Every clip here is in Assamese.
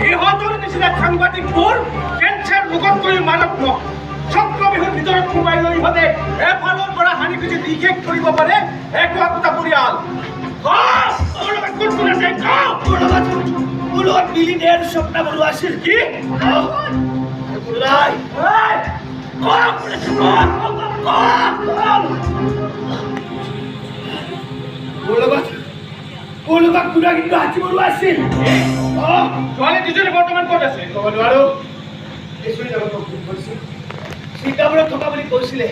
ইহঁতৰ নিচিনা সাংবাদিকবোৰ কেঞ্চাৰ ৰোগতকৈ মাৰাত্মক। চক্ৰবিহুৰ ভিতৰত সোমাই লৈ ইহঁতে এফালৰ পৰা হানি খুচি নিষেধ কৰিব পাৰে একোটা পৰিয়াল। মোৰ লগত বিলিনিয়াৰ স্বপ্ন বড়ো আছিল কি? মোৰ লগত পুৰা কিন্তু হাতী বড়ো আছিল। ছোৱালী দুজনী বৰ্তমান ক'ত আছে? ক'ব নোৱাৰো। চিকাগোত থকা বুলি কৈছিলে।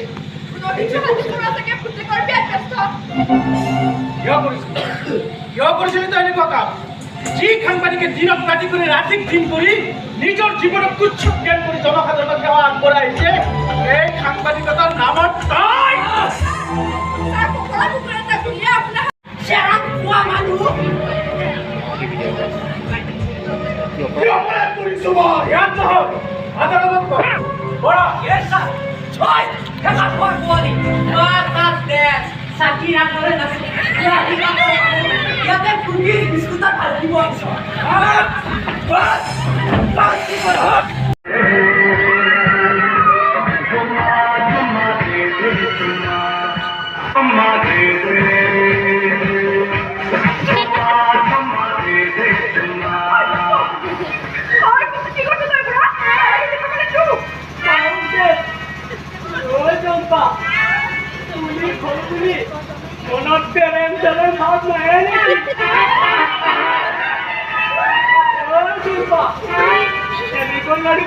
কিয় কৰিছিলে তো এনেকুৱা কাম? যি সাংবাদিকে দিনক ৰাতি কৰি ৰাতিক দিন কৰি নিজৰ জীৱনক তুচ্ছ জ্ঞান কৰি জনসাধাৰণক সেৱা আগবঢ়াইছে, এই সাংবাদিকতাৰ নামত তই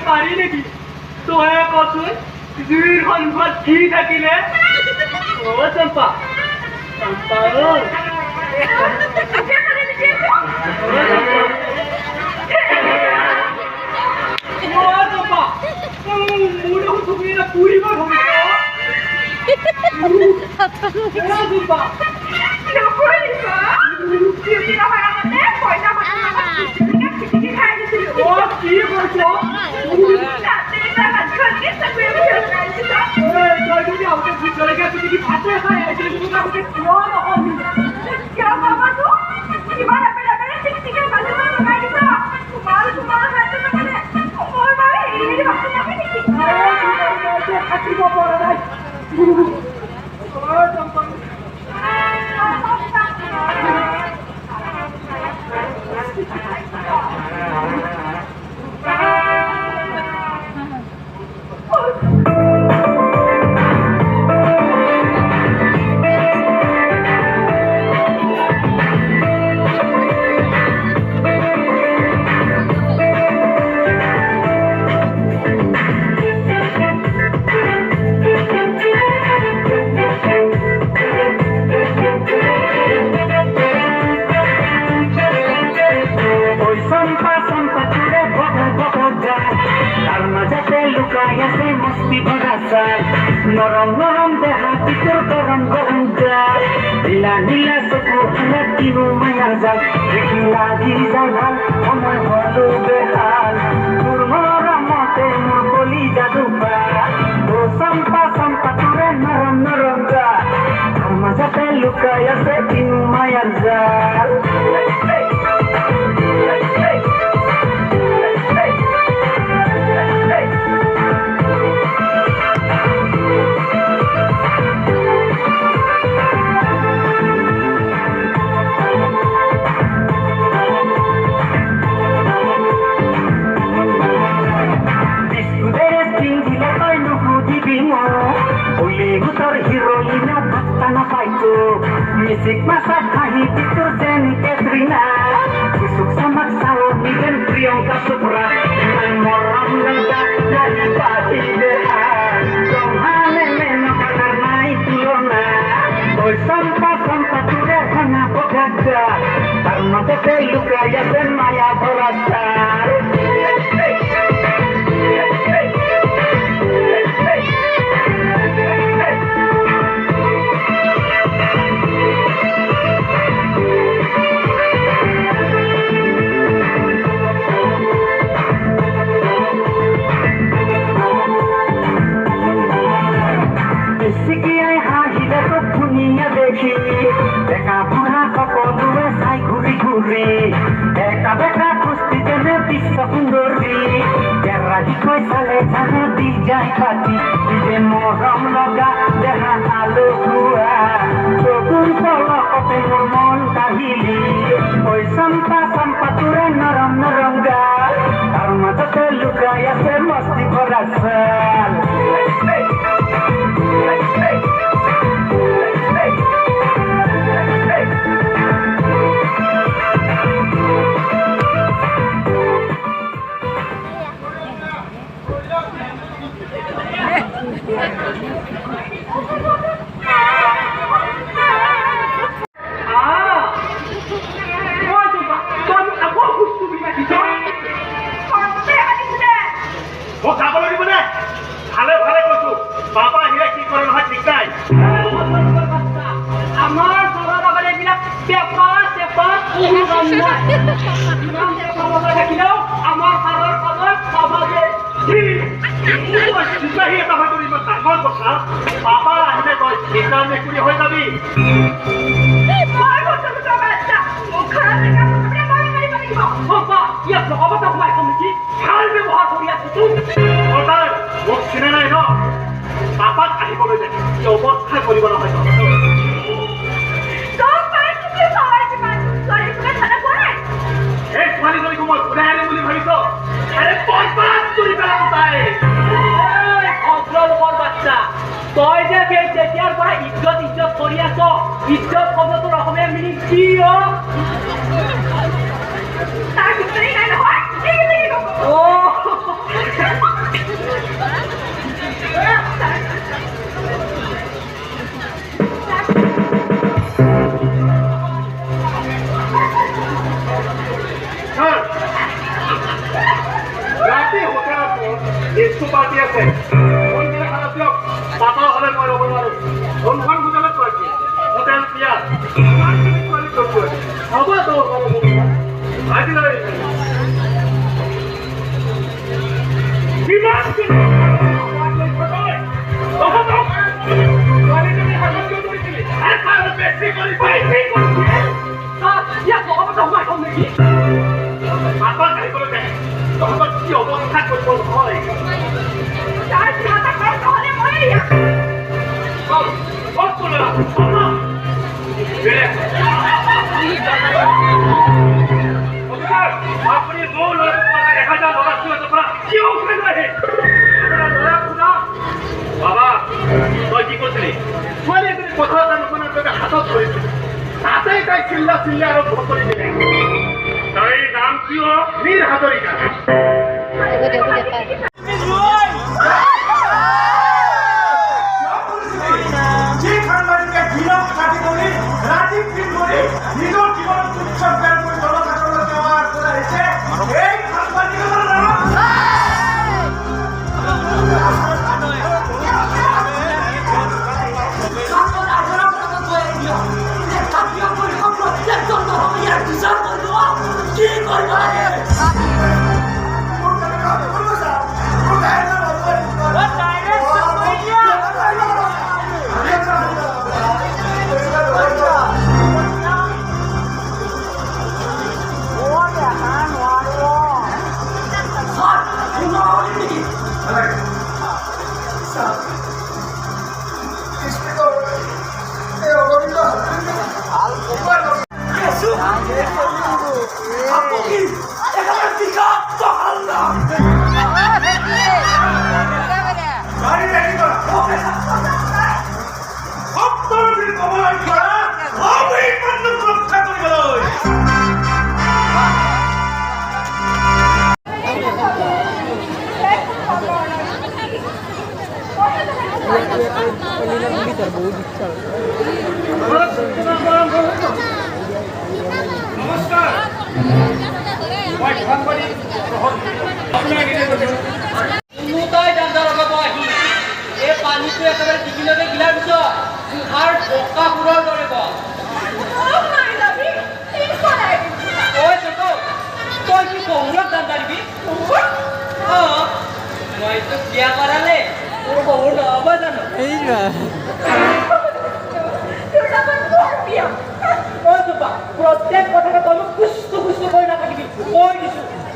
পাৰি নেকি? তই কচোন জুইৰ সন্মুখত কি থাকিলে? চম্পা পুৰিব নরম নরম দেহা পিছর গরম গরম জাল নীলা নীলা চকু হালে কিনো মায়ার জাল দেখি লাগি যায় ভাল সময় হলো বেহাল তোর মরমতে মোর বলি যাদু পাল ও চম্পা চম্পা তোরে নরম নরম জাল তোর মাঝাতে লুকাই আছে কিনো মায়ার জাল Musik masa kahi itu Jenny Katrina Busuk sama sao Nigen Priyanka Chopra Moram nangka dari pati dehan Tomhane meno kanar nai tulona Oi sampa sampa ture hana bogaga Karma tete luka ya sen maya borasar পাতি যে মৰম লগা দেহা আলু খোৱা চকুৰ পলকতে মোৰ মন কাহিলি ঐ চম্পা চম্পা তোৰে নৰম নৰম গাল তাৰ মাজতে লুকাই আছে মস্তি ভৰা চাল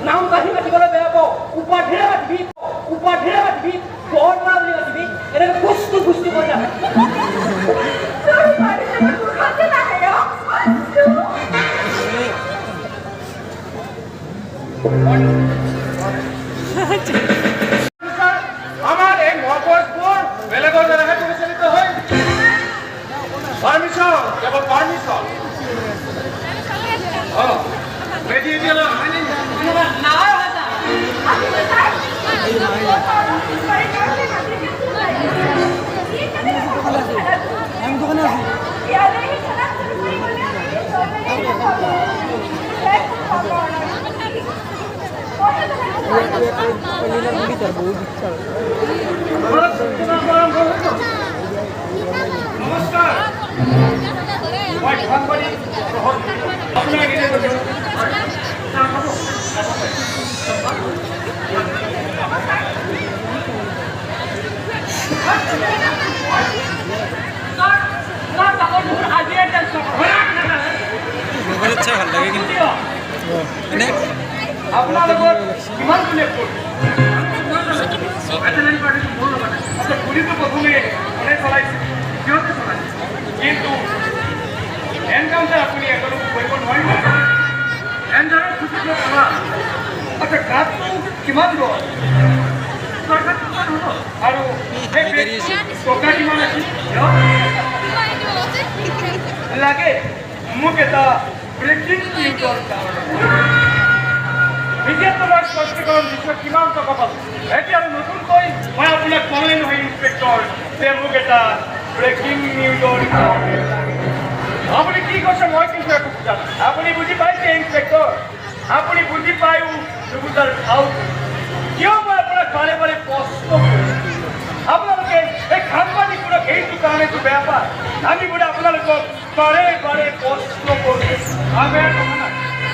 নাম কাহি মাতিবলৈ বেয়া পাওঁ উপাধিৰে মাতিবি আমার এই মহাপোষপুর বেলেগর এলাকায় পরিচালিত হয় পারমিশন কেবল পারমিশন বেরিয়ে গেল না আমি দোকানে আছি নমস্কার ভাল লাগে কিন্তু আপোনালোকৰ কিমান কোনে গুলিটো প্ৰথমে কোনে চলাইছিল সিহঁতে চলাইছিল কিন্তু এনকাউণ্টাৰ আপুনি একেলগে কৰিব নোৱাৰিব এনকাউণ্টাৰ খুচিব পৰা আচ্ছা গাতটো কিমান গ'ল আৰু টকা কিমান আছিল লাগে মোক এটা ব্ৰেকিং নিউজৰ বিজেপিৰ স্পষ্টীকৰণ দিছোঁ কিমান টকা পালোঁ এতিয়া আৰু নতুনকৈ মই আপোনাক ক'লেই নহয় ইনস্পেক্টৰ যে মোক এটা ব্ৰেকিং নিউজৰ আপুনি কি কৈছে মই কিন্তু একো বুজা নাই আপুনি বুজি পাইছে ইনস্পেক্টৰ আপুনি বুজি পায়ো নুবুজাৰ ভাও কিয় মই আপোনাক বাৰে বাৰে প্ৰশ্ন আপোনালোকে এই সাংবাদিকবোৰক এইটো কাৰণেতো বেয়া পায় আমি বোলে আপোনালোকক বাৰে বাৰে প্ৰশ্ন কৰোঁ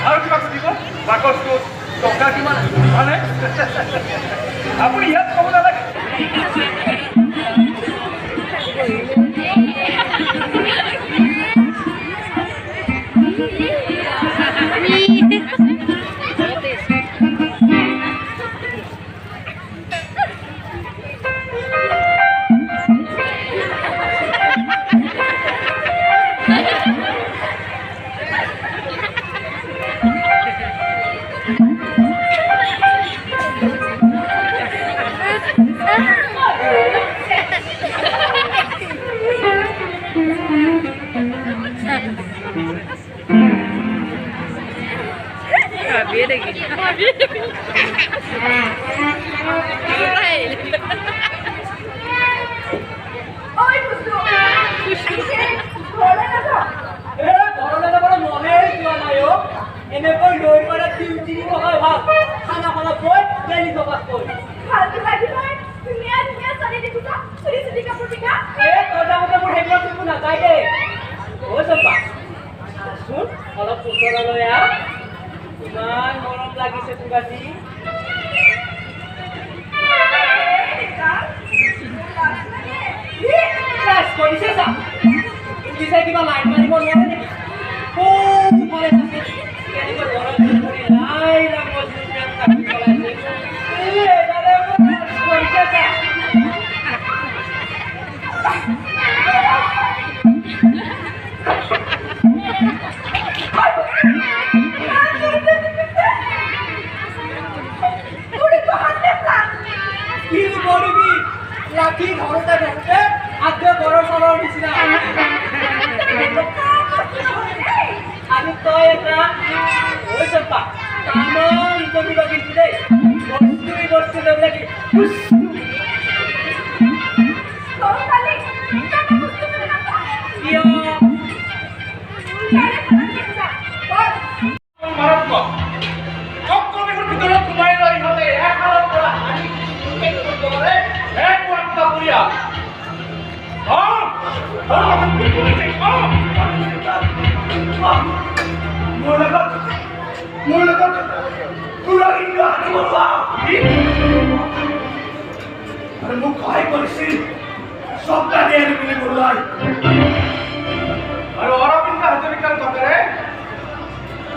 আৰু কিবা সুধিব বাকচটোত টকা কিমান মানে আপুনি ইয়াত ক'ব নালাগে এনেকৈ লৈ পেলাই 3-3 টকা ভাত খানা খানা গৈ ডেইলি টকা গৈ ফালতু লাগি নহয় ধুনীয়া ধুনীয়া ছোৱালী দেখিছা চুলি চুলি কাপোৰ পিন্ধা তই মতে মোৰ সেইবিলাক একো নাযায় দেই অ' চম্পা শুন অলপ ওচৰলৈ আহ ইমান মৰম লাগিছে তোক আজি কৰিছে চা ইংলিছে কিবা লাইন মাৰিব নোৱাৰে নেকি ভালে থাকে কেনেকৈ ঘৰত কৰি লাই লাগত কাটি চলাইছে কৰিছে চা কি কৰিবি লাঠি ধৰোতে ধৰোতে আগে গৰম চলৰ নিচিনা আমি তই এটা ওই চম্পা ইমান কৰিবা কিন্তু দেই বস্তু লৈ লাগি কিয় মোৰ লগত আৰু মোক সহায় কৰিছিল সপ্তাহে মিলি বৰুৱাই আৰু অৰবিন্দ হাজৰিকাৰ কথাৰে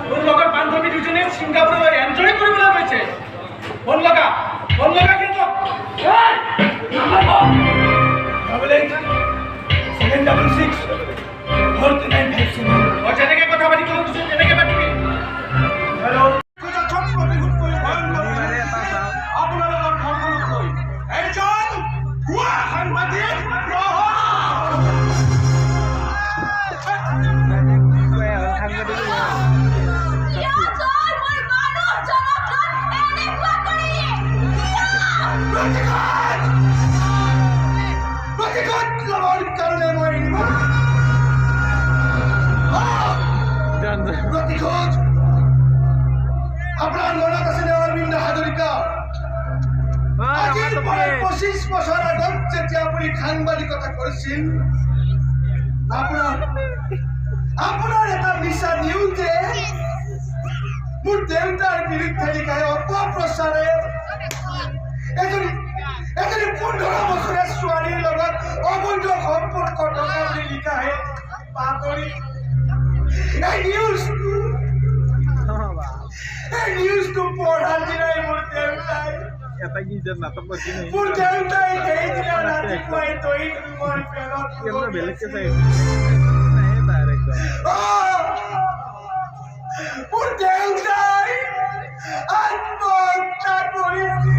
মোৰ লগৰ বান্ধৱী দুজনীয়ে ছিংগাপুৰলৈ এনজয় কৰিবলৈ গৈছে ফোন লগা কিন্তু যেনেকে কথা পাতি তেনেকে পাতিবি হেল্ল' কিয় তই মোৰ মানুহ জনক এনেকুৱা কৰিলি? প্ৰতিঘাত ল'বৰ কাৰণে মই এৰিব প্ৰতিঘাত আপোনাৰ মনত আছেনে অৰবিন্দ হাজৰিকা আজিৰ পৰা 25 বছৰ আগত যেতিয়া আপুনি সাংবাদিকতা কৰিছিল আপোনাৰ এটা মিছা নিউজে মোৰ দেউতাৰ বিৰুদ্ধে লিখাই অপপ্ৰচাৰে এজনী 15 বছৰীয়া ছোৱালীৰ লগত অবৈধ সম্পৰ্ক থকা বুলি লিখাহে বাতৰি এই নিউজটো পঢ়াৰ দিনাই মোৰ দেউতাই সেইদিনা ৰাতিপুৱাই দৈত মোৰ পেৰত মোৰ দেউতাই আত্মহত্যা কৰিছিল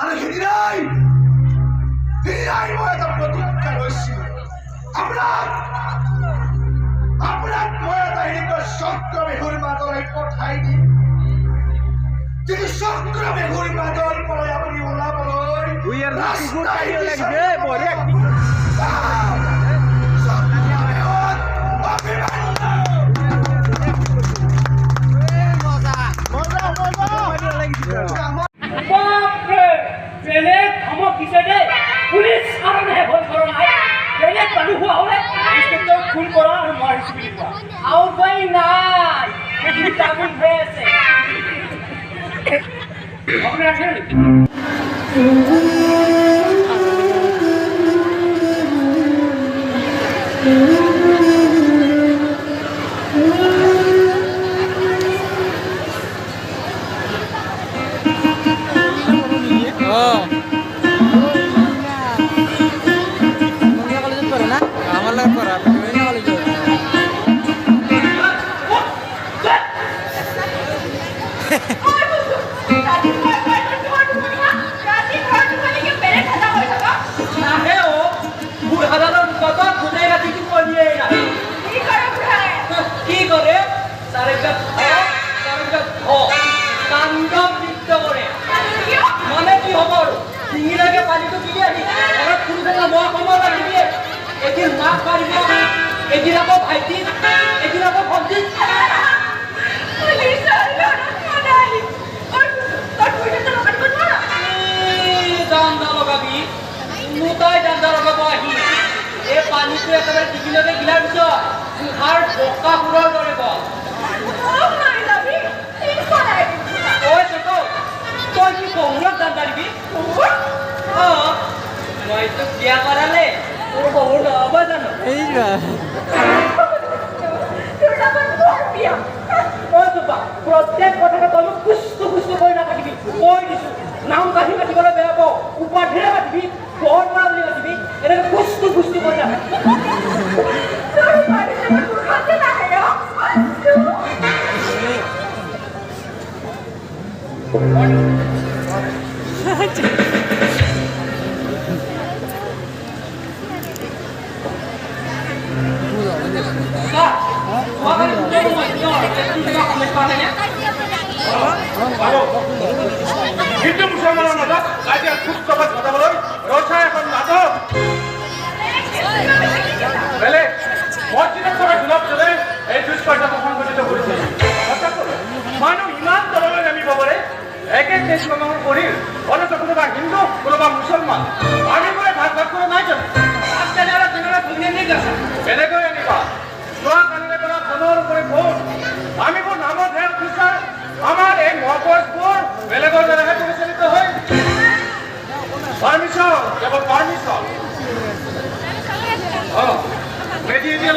আৰু সেইদিনাই মই এটা প্ৰতিজ্ঞা লৈছিলো আপোনাক মই এটা এনেকুৱা চক্ৰবেহুৰ মাজলৈ পঠাই দিম যিটো চক্ৰবেহুৰ মাজৰ পৰাই আপুনি ওলাবলৈ বাপৰে বেলেগ ধমক দিছে দেই পুলিচ কাৰণেহে ভয় কৰা নাই বেলেগ মানুহ হোৱা হ'লে ইনস্পেক্টৰ ফোন কৰা আৰু মাৰিছো বুলি কোৱা আৰু উপায় নাই সেইখিনি তামিল হৈ আছে আপুনি আহিলে নেকি আমাৰ লাগে পড়া কি কৰে তাণ্ডৱ নৃত্য কৰে মানে কি হ'ব আৰু ডিঙিলৈকে পানীটো কিনি আহি ঘৰত কোনো জেগা মই সময় লাগি দিয়ে এদিন মাক মাৰিব এদিন আকৌ ভাইটি এদিন আকৌ ভণ্টি দান্দা লগাবি মোটাই দান্দা লগাব আহি এই পানীটো একেবাৰে ডিঙিলৈকে গিলাৰ পিছত আৰু বোকাবোৰৰ দৰে গ'ল তই কি কৌৰক দান্দা দিবি মই তোক বিয়া কৰালে তোৰ বহুত হ'ব জানো প্ৰত্যেক কথাতে তই মোক সুস্থ কৰি নাথাকিবি কৈ দিছো নাম কাঢ়ি মাতিবলৈ বেয়া পাওঁ উপাধিৰে মাতিবি ঘৰ পৰা বুলি মাতিবি এনেকে সুস্থ কৰি নাথাকিবি হিন্দু মুছলমানৰ মাজত কাজিয়া সূত্ৰপাত ঘটাবলৈ ৰচা এখন নাটক বেলেগ মছজিদত থকা যুৱকজনে এই দুষ্কৰ্ম সংঘটিত কৰিছে মানুহ ইমান তললৈ নামিব পাৰে একে দেশ মানুহৰ শৰীৰ অথচ কোনোবা হিন্দু কোনোবা মুছলমান আমি বোলে ভাগ কৰা নাই জানো বেলেগৈ আনিবা যোৱা কালিৰে পৰা ফোনৰ উপৰি ফোন আমিবোৰ নামত হে অফিচাৰ আমাৰ এই মহাপৌৰবোৰ বেলেগৰ দ্বাৰাহে পৰিচালিত হয় পাৰ্মিশ্যন কেৱল পাৰ্মিশ্যন মেডি এতিয়া